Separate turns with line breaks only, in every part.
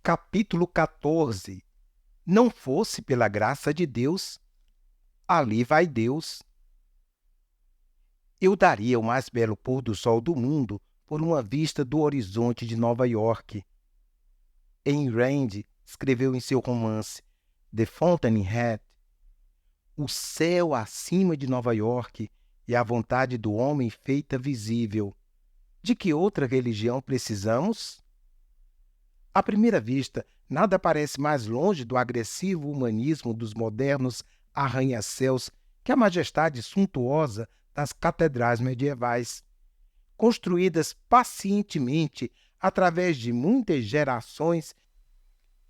Capítulo 14. Não fosse pela graça de Deus, ali vai Deus. Eu daria o mais belo pôr do sol do mundo por uma vista do horizonte de Nova York. Ayn Rand escreveu em seu romance The Fountainhead: o céu acima de Nova York e a vontade do homem feita visível. De que outra religião precisamos? À primeira vista, nada parece mais longe do agressivo humanismo dos modernos arranha-céus que a majestade suntuosa das catedrais medievais, construídas pacientemente através de muitas gerações,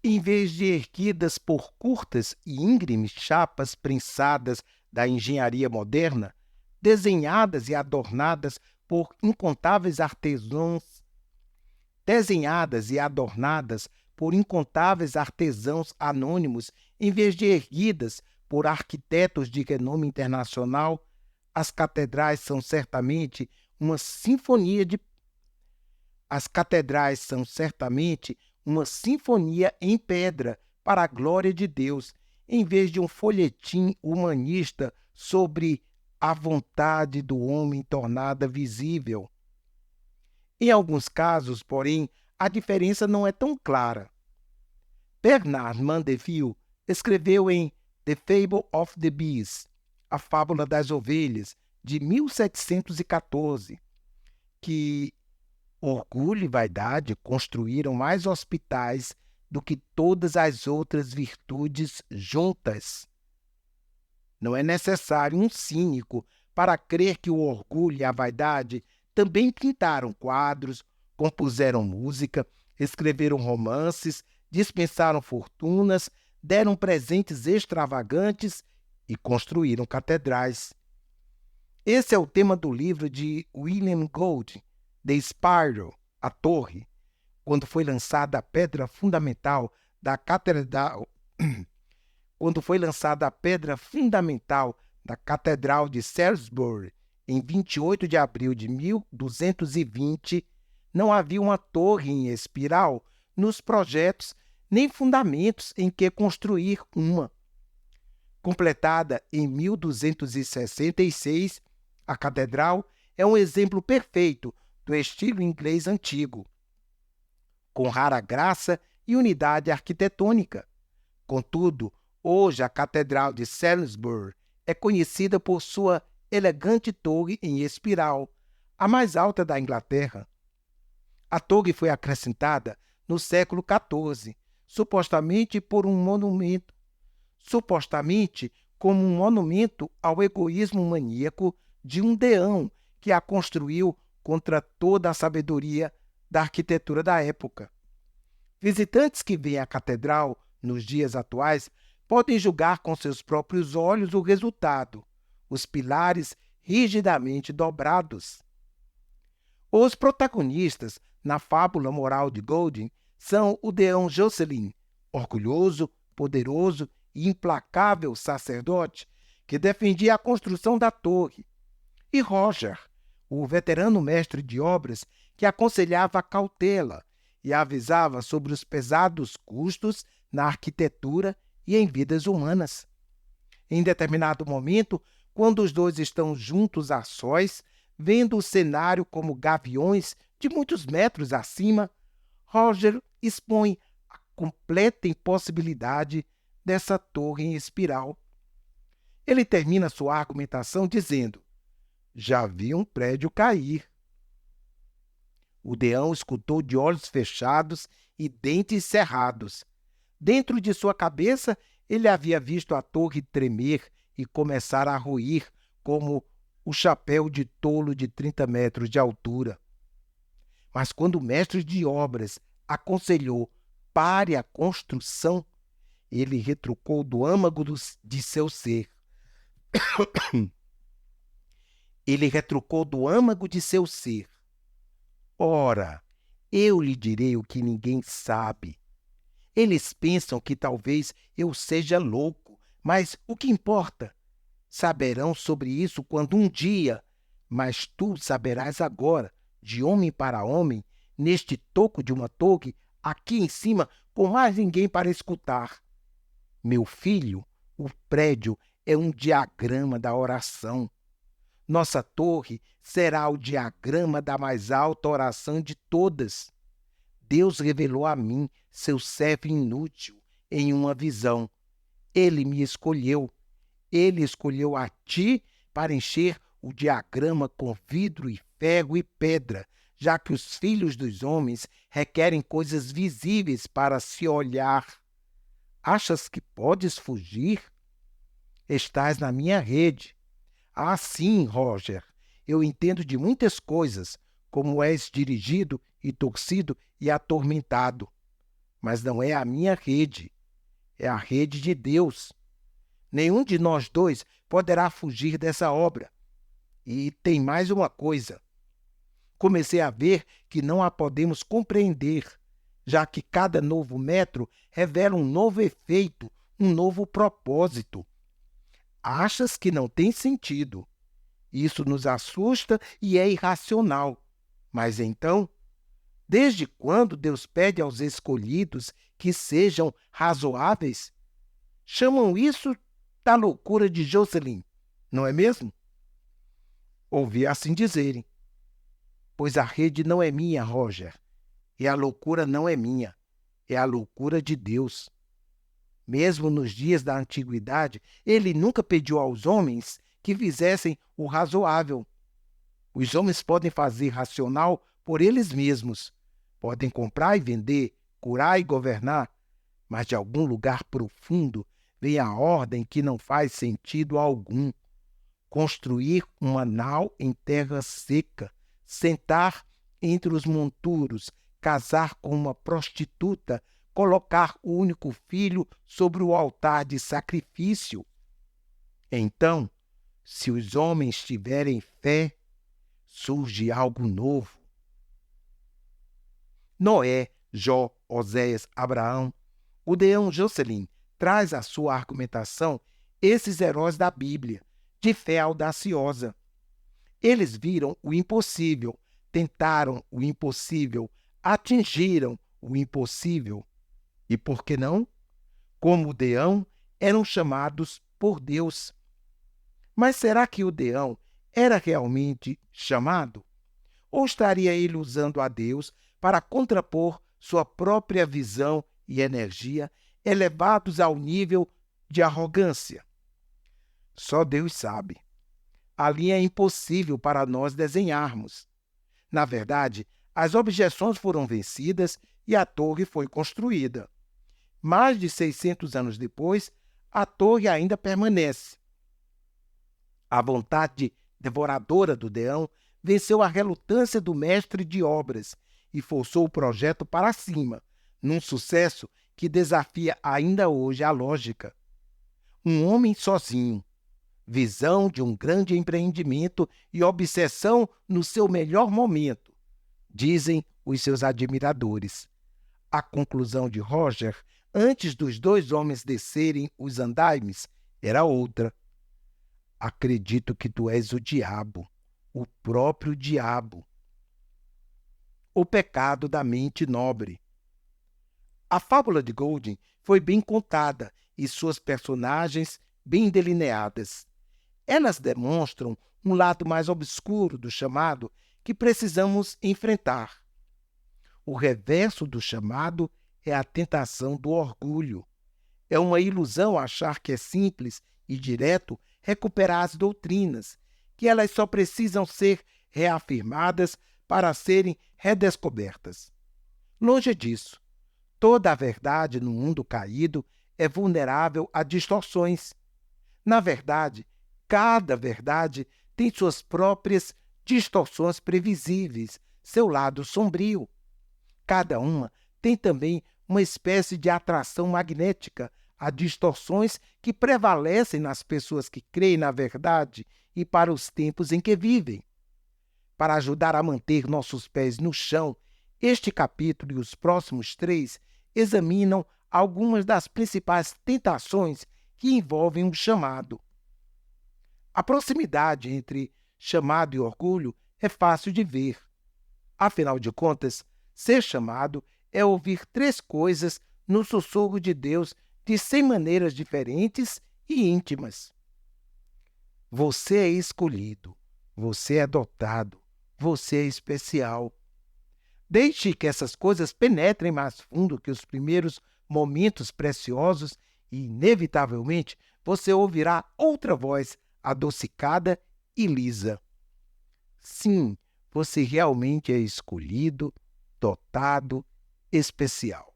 em vez de erguidas por curtas e íngremes chapas prensadas da engenharia moderna, desenhadas e adornadas por incontáveis artesãos anônimos, em vez de erguidas por arquitetos de renome internacional. As catedrais são certamente uma sinfonia em pedra para a glória de Deus, em vez de um folhetim humanista sobre a vontade do homem tornada visível. Em alguns casos, porém, a diferença não é tão clara. Bernard Mandeville escreveu em The Fable of the Bees, A Fábula das Ovelhas, de 1714, que orgulho e vaidade construíram mais hospitais do que todas as outras virtudes juntas. Não é necessário um cínico para crer que o orgulho e a vaidade também pintaram quadros, compuseram música, escreveram romances, dispensaram fortunas, deram presentes extravagantes e construíram catedrais. Esse é o tema do livro de William Gould, The Spiral, A Torre, quando foi lançada a pedra fundamental da Catedral de Salisbury, em 28 de abril de 1220, não havia uma torre em espiral nos projetos nem fundamentos em que construir uma. Completada em 1266, a catedral é um exemplo perfeito do estilo inglês antigo, com rara graça e unidade arquitetônica. Contudo, hoje a Catedral de Salisbury é conhecida por sua elegante torre em espiral, a mais alta da Inglaterra. A torre foi acrescentada no século XIV, supostamente como um monumento ao egoísmo maníaco de um deão que a construiu contra toda a sabedoria da arquitetura da época. Visitantes que veem a catedral nos dias atuais podem julgar com seus próprios olhos o resultado: os pilares rigidamente dobrados. Os protagonistas na fábula moral de Gould são o deão Jocelyn, orgulhoso, poderoso e implacável sacerdote que defendia a construção da torre, e Roger, o veterano mestre de obras que aconselhava a cautela e avisava sobre os pesados custos na arquitetura e em vidas humanas. Em determinado momento, quando os dois estão juntos a sós, vendo o cenário como gaviões de muitos metros acima, Roger expõe a completa impossibilidade dessa torre em espiral. Ele termina sua argumentação dizendo: já vi um prédio cair. O deão escutou de olhos fechados e dentes cerrados. Dentro de sua cabeça, ele havia visto a torre tremer e começar a ruir como o chapéu de tolo de 30 metros de altura. Mas quando o mestre de obras aconselhou pare a construção, ele retrucou do âmago de seu ser. Ora, eu lhe direi o que ninguém sabe. Eles pensam que talvez eu seja louco, mas o que importa? Saberão sobre isso quando um dia, mas tu saberás agora, de homem para homem, neste toco de uma torre, aqui em cima, com mais ninguém para escutar. Meu filho, o prédio é um diagrama da oração. Nossa torre será o diagrama da mais alta oração de todas. Deus revelou a mim, seu servo inútil, em uma visão. Ele me escolheu. Ele escolheu a ti para encher o diagrama com vidro e ferro e pedra, já que os filhos dos homens requerem coisas visíveis para se olhar. Achas que podes fugir? Estás na minha rede. Ah, sim, Roger, eu entendo de muitas coisas, como és dirigido e torcido e atormentado. Mas não é a minha rede, é a rede de Deus. Nenhum de nós dois poderá fugir dessa obra. E tem mais uma coisa. Comecei a ver que não a podemos compreender, já que cada novo metro revela um novo efeito, um novo propósito. Achas que não tem sentido. Isso nos assusta e é irracional. Mas então, desde quando Deus pede aos escolhidos que sejam razoáveis? Chamam isso da loucura de Jocelyn, não é mesmo? Ouvi assim dizerem. Pois a rede não é minha, Roger, e a loucura não é minha, é a loucura de Deus. Mesmo nos dias da antiguidade, ele nunca pediu aos homens que fizessem o razoável. Os homens podem fazer racional por eles mesmos, podem comprar e vender, curar e governar, mas de algum lugar profundo vem a ordem que não faz sentido algum. Construir uma nau em terra seca, sentar entre os monturos, casar com uma prostituta, colocar o único filho sobre o altar de sacrifício. Então, se os homens tiverem fé, surge algo novo. Noé, Jó, Oséias, Abraão, o deão Jocelyn traz à sua argumentação esses heróis da Bíblia, de fé audaciosa. Eles viram o impossível, tentaram o impossível, atingiram o impossível. E por que não? Como o deão, eram chamados por Deus. Mas será que o deão era realmente chamado? Ou estaria ele usando a Deus para contrapor sua própria visão e energia, elevados ao nível de arrogância? Só Deus sabe. A linha é impossível para nós desenharmos. Na verdade, as objeções foram vencidas e a torre foi construída. Mais de 600 anos depois, a torre ainda permanece. A vontade devoradora do deão venceu a relutância do mestre de obras e forçou o projeto para cima, num sucesso que desafia ainda hoje a lógica. Um homem sozinho, visão de um grande empreendimento e obsessão no seu melhor momento, dizem os seus admiradores. A conclusão de Roger, antes dos dois homens descerem os andaimes, era outra. Acredito que tu és o diabo, o próprio diabo. O pecado da mente nobre. A fábula de Golding foi bem contada e suas personagens bem delineadas. Elas demonstram um lado mais obscuro do chamado que precisamos enfrentar. O reverso do chamado é a tentação do orgulho. É uma ilusão achar que é simples e direto recuperar as doutrinas, que elas só precisam ser reafirmadas para serem redescobertas. Longe disso, toda a verdade no mundo caído é vulnerável a distorções. Na verdade, cada verdade tem suas próprias distorções previsíveis, seu lado sombrio. Cada uma tem também uma espécie de atração magnética a distorções que prevalecem nas pessoas que creem na verdade e para os tempos em que vivem. Para ajudar a manter nossos pés no chão, este capítulo e os próximos 3 examinam algumas das principais tentações que envolvem o chamado. A proximidade entre chamado e orgulho é fácil de ver. Afinal de contas, ser chamado é ouvir 3 coisas no sussurro de Deus de 100 maneiras diferentes e íntimas. Você é escolhido, você é dotado, você é especial. Deixe que essas coisas penetrem mais fundo que os primeiros momentos preciosos e, inevitavelmente, você ouvirá outra voz adocicada e lisa. Sim, você realmente é escolhido, dotado, especial.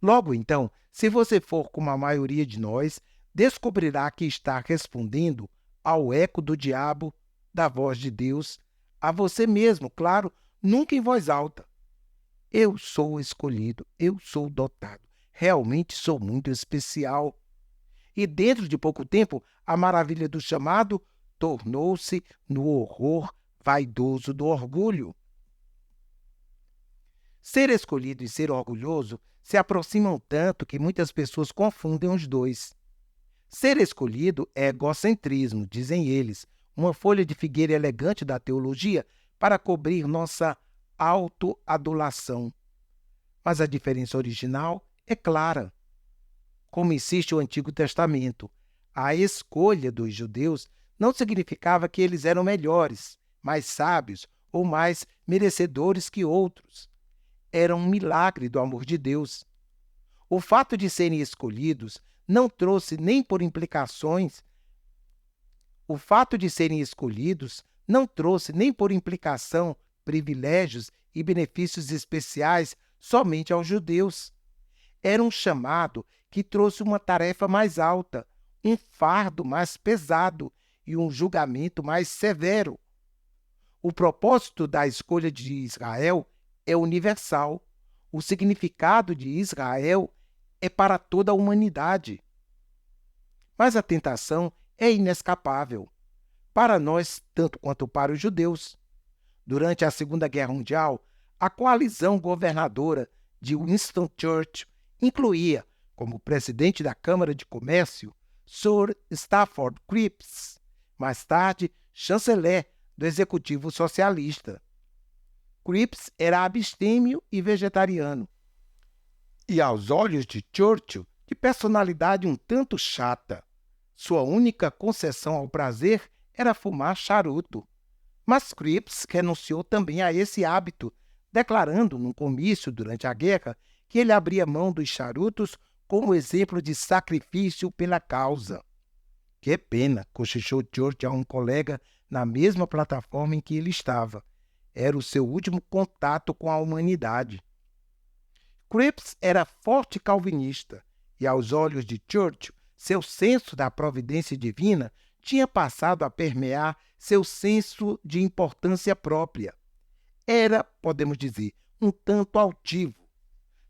Logo então, se você for como a maioria de nós, descobrirá que está respondendo ao eco do diabo, da voz de Deus, a você mesmo, claro, nunca em voz alta. Eu sou escolhido, eu sou dotado, realmente sou muito especial. E dentro de pouco tempo, a maravilha do chamado tornou-se no horror vaidoso do orgulho. Ser escolhido e ser orgulhoso se aproximam tanto que muitas pessoas confundem os dois. Ser escolhido é egocentrismo, dizem eles, uma folha de figueira elegante da teologia para cobrir nossa autoadulação. Mas a diferença original é clara. Como insiste o Antigo Testamento, a escolha dos judeus não significava que eles eram melhores, mais sábios ou mais merecedores que outros. Era um milagre do amor de Deus. O fato de serem escolhidos não trouxe nem por implicações privilégios e benefícios especiais somente aos judeus. Era um chamado que trouxe uma tarefa mais alta, um fardo mais pesado e um julgamento mais severo. O propósito da escolha de Israel é universal. O significado de Israel é para toda a humanidade. Mas a tentação é inescapável, para nós tanto quanto para os judeus. Durante a Segunda Guerra Mundial, a coalizão governadora de Winston Churchill incluía, como presidente da Câmara de Comércio, Sir Stafford Cripps, mais tarde chanceler do Executivo Socialista. Cripps era abstêmio e vegetariano, e aos olhos de Churchill, de personalidade um tanto chata. Sua única concessão ao prazer era fumar charuto. Mas Cripps renunciou também a esse hábito, declarando num comício durante a guerra que ele abria mão dos charutos como exemplo de sacrifício pela causa. Que pena, cochichou Churchill a um colega na mesma plataforma em que ele estava. Era o seu último contato com a humanidade. Cripps era forte calvinista e, aos olhos de Churchill, seu senso da providência divina tinha passado a permear seu senso de importância própria. Era, podemos dizer, um tanto altivo.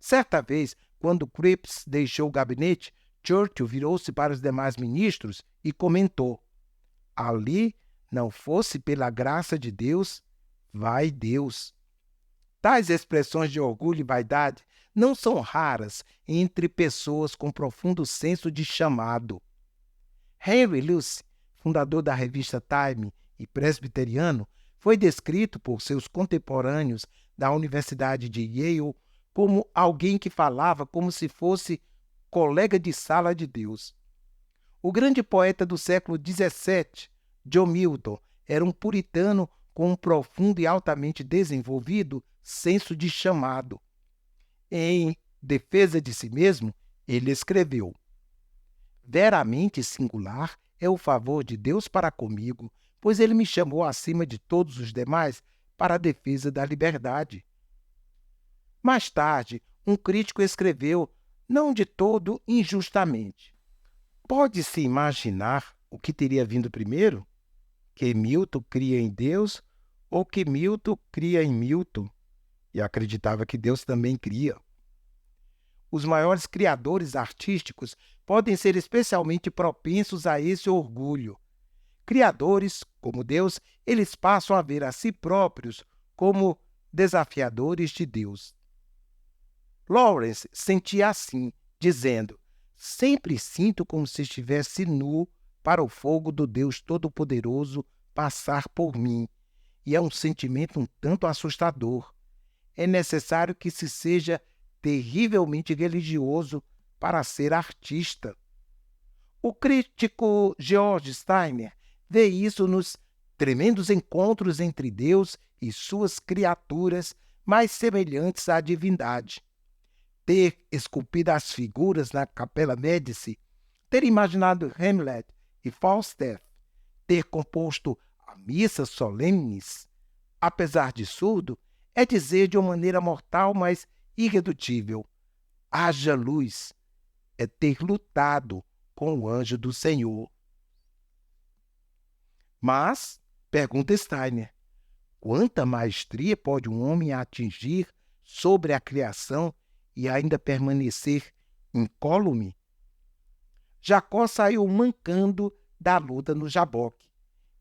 Certa vez, quando Cripps deixou o gabinete, Churchill virou-se para os demais ministros e comentou: "Ali, não fosse pela graça de Deus, vai Deus." Tais expressões de orgulho e vaidade não são raras entre pessoas com profundo senso de chamado. Henry Luce, fundador da revista Time e presbiteriano, foi descrito por seus contemporâneos da Universidade de Yale como alguém que falava como se fosse colega de sala de Deus. O grande poeta do século XVII, John Milton, era um puritano com um profundo e altamente desenvolvido senso de chamado. Em defesa de si mesmo, ele escreveu: "Veramente singular é o favor de Deus para comigo, pois ele me chamou acima de todos os demais para a defesa da liberdade." Mais tarde, um crítico escreveu, não de todo injustamente: "Pode-se imaginar o que teria vindo primeiro? Que Milton cria em Deus ou que Milton cria em Milton?" E acreditava que Deus também cria. Os maiores criadores artísticos podem ser especialmente propensos a esse orgulho. Criadores, como Deus, eles passam a ver a si próprios como desafiadores de Deus. Lawrence sentia assim, dizendo: "Sempre sinto como se estivesse nu para o fogo do Deus Todo-Poderoso passar por mim, e é um sentimento um tanto assustador. É necessário que se seja terrivelmente religioso para ser artista. O crítico George Steiner vê isso nos tremendos encontros entre Deus e suas criaturas mais semelhantes à divindade. Ter esculpido as figuras na Capela Médici, ter imaginado Hamlet e Falstaff, ter composto a missas solenes, apesar de surdo, é dizer de uma maneira mortal, mas irredutível: haja luz, é ter lutado com o anjo do Senhor. Mas, pergunta Steiner, quanta maestria pode um homem atingir sobre a criação e ainda permanecer incólume? Jacó saiu mancando da luta no Jaboque.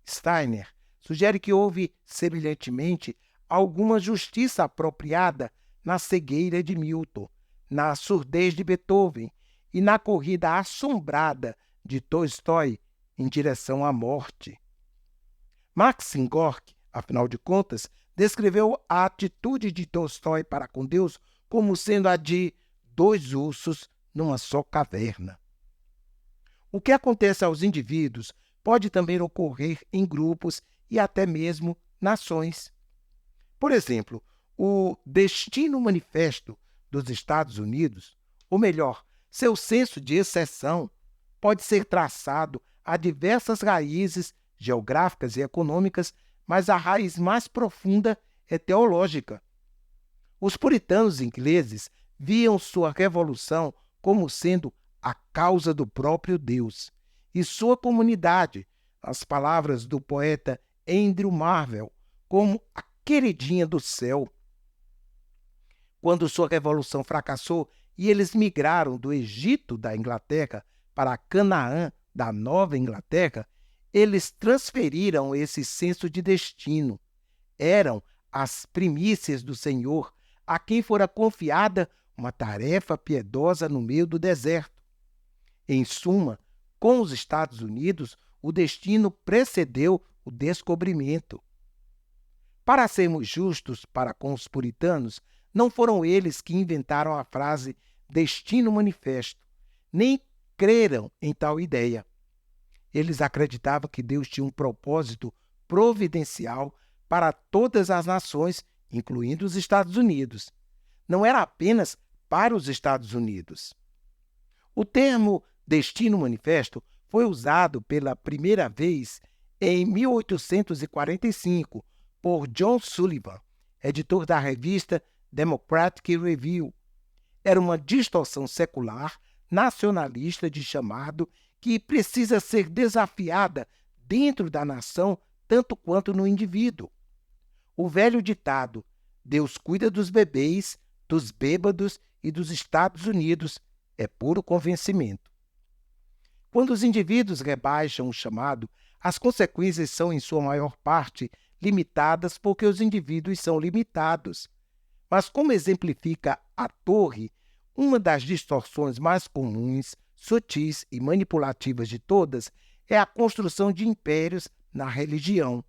Steiner sugere que houve, semelhantemente, alguma justiça apropriada na cegueira de Milton, na surdez de Beethoven e na corrida assombrada de Tolstói em direção à morte. Maxim Gorky, afinal de contas, descreveu a atitude de Tolstói para com Deus como sendo a de dois ursos numa só caverna. O que acontece aos indivíduos pode também ocorrer em grupos e até mesmo nações. Por exemplo, o Destino Manifesto dos Estados Unidos, ou melhor, seu senso de exceção, pode ser traçado a diversas raízes geográficas e econômicas, mas a raiz mais profunda é teológica. Os puritanos ingleses viam sua revolução como sendo a causa do próprio Deus, e sua comunidade, as palavras do poeta Andrew Marvell, como a queridinha do céu. Quando sua revolução fracassou e eles migraram do Egito da Inglaterra para Canaã da Nova Inglaterra, eles transferiram esse senso de destino. Eram as primícias do Senhor, a quem fora confiada uma tarefa piedosa no meio do deserto. Em suma, com os Estados Unidos, o destino precedeu o descobrimento. Para sermos justos para com os puritanos, não foram eles que inventaram a frase destino manifesto, nem creram em tal ideia. Eles acreditavam que Deus tinha um propósito providencial para todas as nações, incluindo os Estados Unidos. Não era apenas para os Estados Unidos. O termo destino manifesto foi usado pela primeira vez em 1845 por John Sullivan, editor da revista Democratic Review. Era uma distorção secular nacionalista de chamado que precisa ser desafiada dentro da nação tanto quanto no indivíduo. O velho ditado "Deus cuida dos bebês, dos bêbados e dos Estados Unidos" é puro convencimento. Quando os indivíduos rebaixam o chamado, as consequências são, em sua maior parte, limitadas porque os indivíduos são limitados. Mas, como exemplifica a Torre, uma das distorções mais comuns, sutis e manipulativas de todas é a construção de impérios na religião.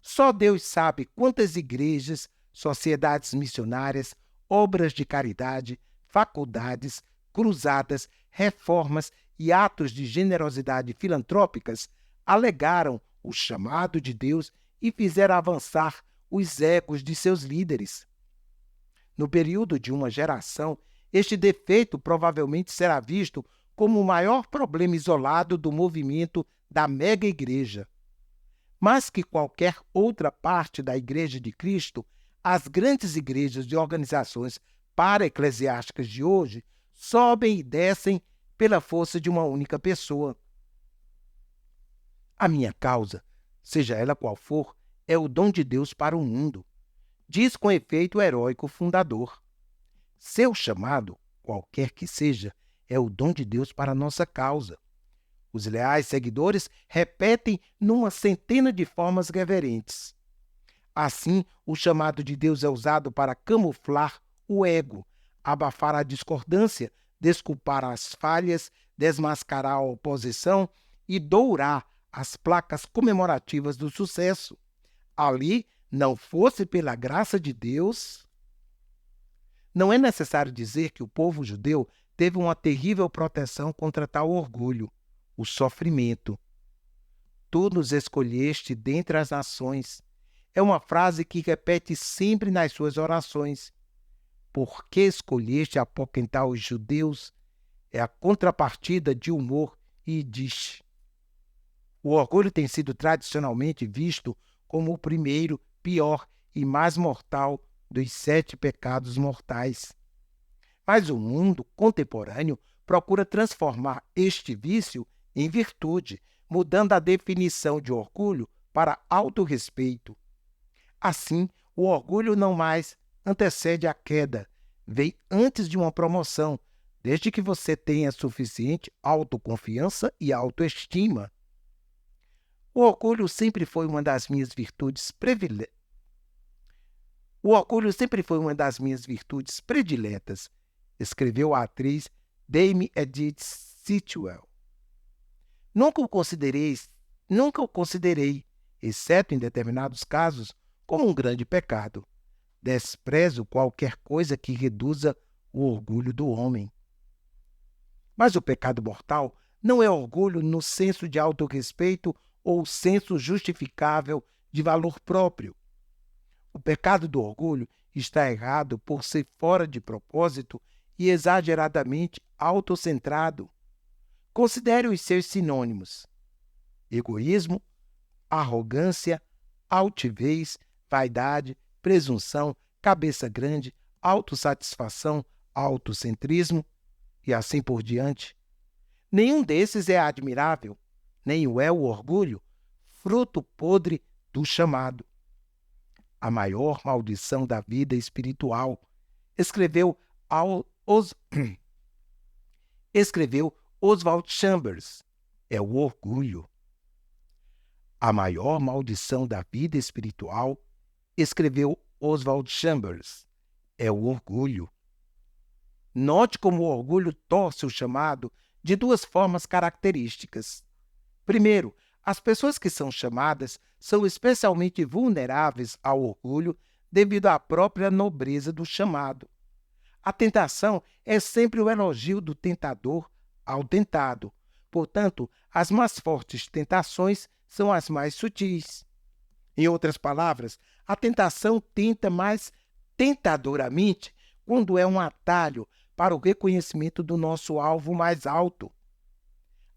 Só Deus sabe quantas igrejas, sociedades missionárias, obras de caridade, faculdades, cruzadas, reformas e atos de generosidade filantrópicas alegaram o chamado de Deus e fizeram avançar os egos de seus líderes. No período de uma geração, este defeito provavelmente será visto como o maior problema isolado do movimento da mega-igreja. Mais que qualquer outra parte da Igreja de Cristo, as grandes igrejas e organizações para-eclesiásticas de hoje sobem e descem pela força de uma única pessoa. A minha causa, seja ela qual for, é o dom de Deus para o mundo, diz com efeito o heróico fundador. Seu chamado, qualquer que seja, é o dom de Deus para a nossa causa. Os leais seguidores repetem numa centena de formas reverentes. Assim, o chamado de Deus é usado para camuflar o ego, abafar a discordância, desculpar as falhas, desmascarar a oposição e dourar as placas comemorativas do sucesso. Ali, não fosse pela graça de Deus, Não é necessário dizer que o povo judeu teve uma terrível proteção contra tal orgulho, o sofrimento. Tu nos escolheste dentre as nações. É uma frase que repete sempre nas suas orações. Por que escolheste apoquentar os judeus? É a contrapartida de humor e diz. O orgulho tem sido tradicionalmente visto como o primeiro, pior e mais mortal dos 7 pecados mortais. Mas o mundo contemporâneo procura transformar este vício em virtude, mudando a definição de orgulho para autorrespeito. Assim, o orgulho não mais antecede a queda, vem antes de uma promoção, desde que você tenha suficiente autoconfiança e autoestima. O orgulho sempre foi uma das minhas virtudes prediletas, escreveu a atriz Dame Edith Sitwell. Nunca o considerei, exceto em determinados casos, como um grande pecado. Desprezo qualquer coisa que reduza o orgulho do homem. Mas o pecado mortal não é orgulho no senso de autorrespeito ou senso justificável de valor próprio. O pecado do orgulho está errado por ser fora de propósito e exageradamente autocentrado. Considere os seus sinônimos: egoísmo, arrogância, altivez, vaidade, presunção, cabeça grande, autossatisfação, autocentrismo e assim por diante. Nenhum desses é admirável, nem o é o orgulho, fruto podre do chamado. A maior maldição da vida espiritual, escreveu Oswald Chambers, é o orgulho. A maior maldição da vida espiritual, escreveu Oswald Chambers, é o orgulho. Note como o orgulho torce o chamado de 2 formas características. Primeiro, as pessoas que são chamadas são especialmente vulneráveis ao orgulho devido à própria nobreza do chamado. A tentação é sempre o elogio do tentador ao tentado. Portanto, as mais fortes tentações são as mais sutis. Em outras palavras, a tentação tenta mais tentadoramente quando é um atalho para o reconhecimento do nosso alvo mais alto.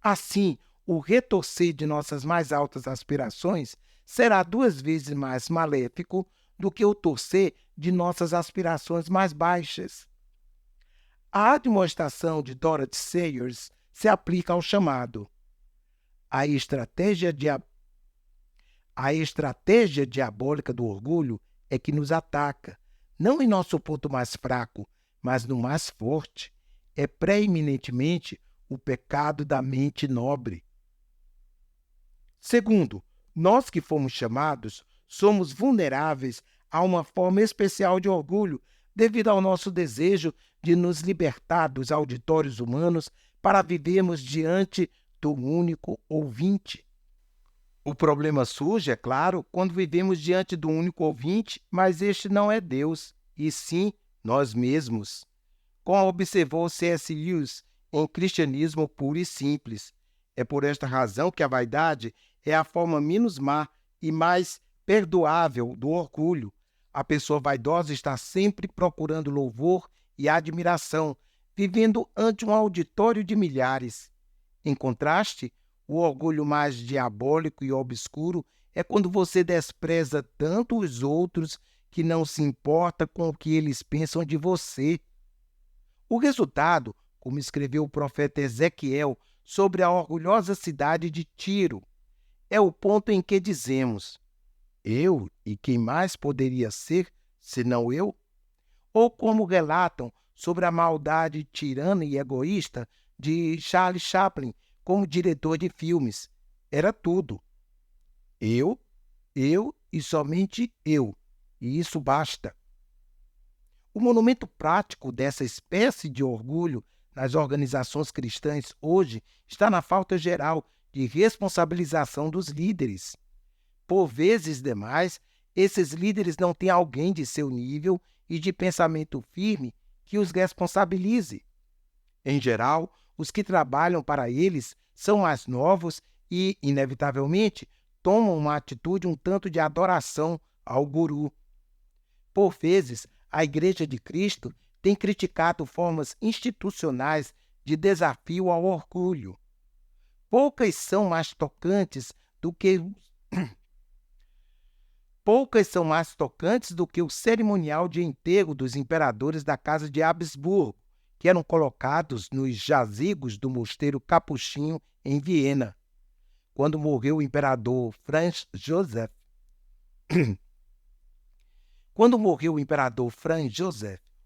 Assim, o retorcer de nossas mais altas aspirações será 2 vezes mais maléfico do que o torcer de nossas aspirações mais baixas. A admoestação de Dorothy Sayers se aplica ao chamado. A estratégia diabólica do orgulho é que nos ataca, não em nosso ponto mais fraco, mas no mais forte. É preeminentemente o pecado da mente nobre. Segundo, nós que fomos chamados somos vulneráveis a uma forma especial de orgulho devido ao nosso desejo de nos libertar dos auditórios humanos para vivermos diante do único ouvinte. O problema surge, é claro, quando vivemos diante do único ouvinte, mas este não é Deus, e sim nós mesmos. Como observou C.S. Lewis em Cristianismo Puro e Simples, é por esta razão que a vaidade é a forma menos má e mais perdoável do orgulho. A pessoa vaidosa está sempre procurando louvor e admiração, vivendo ante um auditório de milhares. Em contraste, o orgulho mais diabólico e obscuro é quando você despreza tanto os outros que não se importa com o que eles pensam de você. O resultado, como escreveu o profeta Ezequiel sobre a orgulhosa cidade de Tiro, é o ponto em que dizemos: eu e quem mais poderia ser, senão eu? Ou como relatam sobre a maldade tirana e egoísta de Charles Chaplin como diretor de filmes: era tudo. Eu e somente eu, e isso basta. O monumento prático dessa espécie de orgulho nas organizações cristãs hoje está na falta geral de responsabilização dos líderes. Por vezes demais, esses líderes não têm alguém de seu nível e de pensamento firme que os responsabilize. Em geral, os que trabalham para eles são mais novos e, inevitavelmente, tomam uma atitude um tanto de adoração ao guru. Por vezes, a Igreja de Cristo tem criticado formas institucionais de desafio ao orgulho. Poucas são mais tocantes do que o cerimonial de enterro dos imperadores da Casa de Habsburgo, que eram colocados nos jazigos do mosteiro capuchinho em Viena. Quando morreu o imperador Franz Joseph,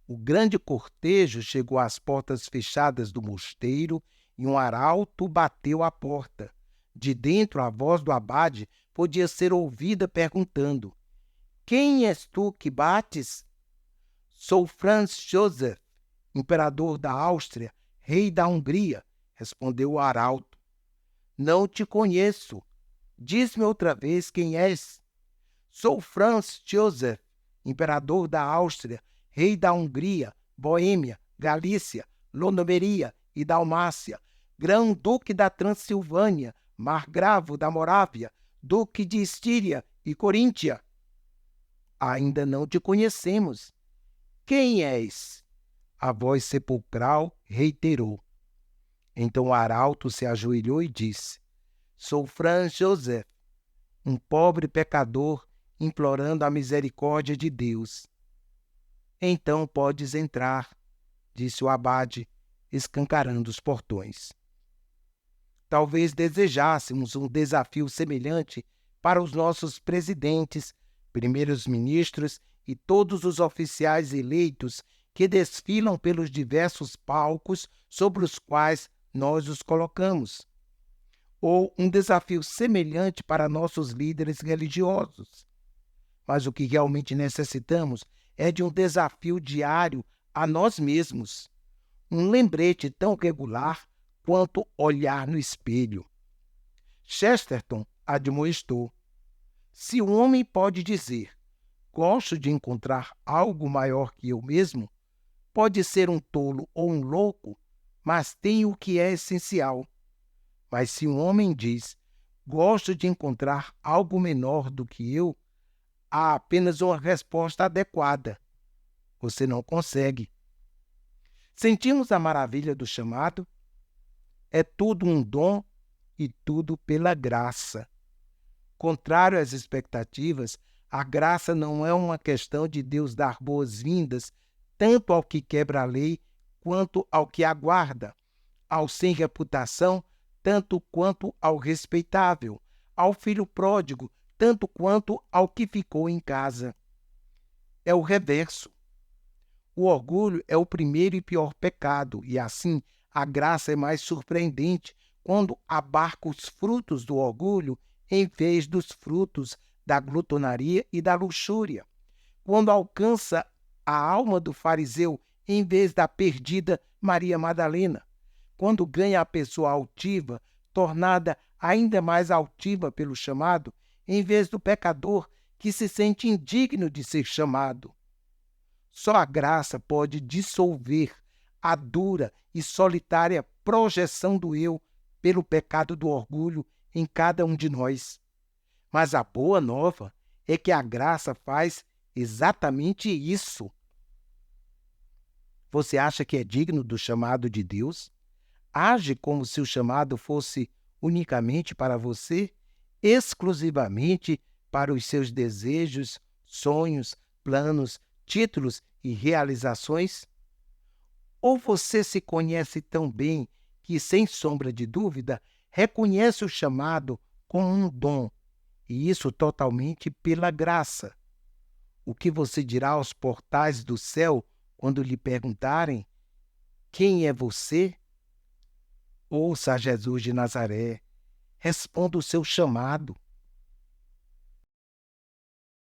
o grande cortejo chegou às portas fechadas do mosteiro e um arauto bateu à porta. De dentro, a voz do abade podia ser ouvida perguntando: "Quem és tu que bates?" "Sou Franz Joseph, imperador da Áustria, rei da Hungria", respondeu o arauto. "Não te conheço. Diz-me outra vez quem és." "Sou Franz Joseph, imperador da Áustria, rei da Hungria, Boêmia, Galícia, Lodomeria e Dalmácia, grão-duque da Transilvânia, margravo da Morávia, duque de Estíria e Coríntia." "Ainda não te conhecemos." "Quem és?" A voz sepulcral reiterou. Então o arauto se ajoelhou e disse: "Sou Franz Joseph, um pobre pecador implorando a misericórdia de Deus." "Então podes entrar", disse o abade, escancarando os portões. Talvez desejássemos um desafio semelhante para os nossos presidentes, primeiros ministros e todos os oficiais eleitos que desfilam pelos diversos palcos sobre os quais nós os colocamos. Ou um desafio semelhante para nossos líderes religiosos. Mas o que realmente necessitamos é de um desafio diário a nós mesmos. Um lembrete tão regular quanto olhar no espelho. Chesterton admoestou: "Se um homem pode dizer, gosto de encontrar algo maior que eu mesmo, pode ser um tolo ou um louco, mas tem o que é essencial. Mas se um homem diz, gosto de encontrar algo menor do que eu, há apenas uma resposta adequada: você não consegue." Sentimos a maravilha do chamado? É tudo um dom e tudo pela graça. Contrário às expectativas, a graça não é uma questão de Deus dar boas-vindas tanto ao que quebra a lei quanto ao que aguarda, ao sem reputação tanto quanto ao respeitável, ao filho pródigo tanto quanto ao que ficou em casa. É o reverso. O orgulho é o primeiro e pior pecado, e assim a graça é mais surpreendente quando abarca os frutos do orgulho em vez dos frutos da glutonaria e da luxúria, quando alcança a alma do fariseu em vez da perdida Maria Madalena, quando ganha a pessoa altiva, tornada ainda mais altiva pelo chamado, em vez do pecador que se sente indigno de ser chamado. Só a graça pode dissolver a dura e solitária projeção do eu pelo pecado do orgulho em cada um de nós. Mas a boa nova é que a graça faz exatamente isso. Você acha que é digno do chamado de Deus? Age como se o chamado fosse unicamente para você, exclusivamente para os seus desejos, sonhos, planos, títulos e realizações? Ou você se conhece tão bem que, sem sombra de dúvida, reconhece o chamado como um dom, e isso totalmente pela graça? O que você dirá aos portais do céu quando lhe perguntarem: quem é você? Ouça a Jesus de Nazaré, responda o seu chamado.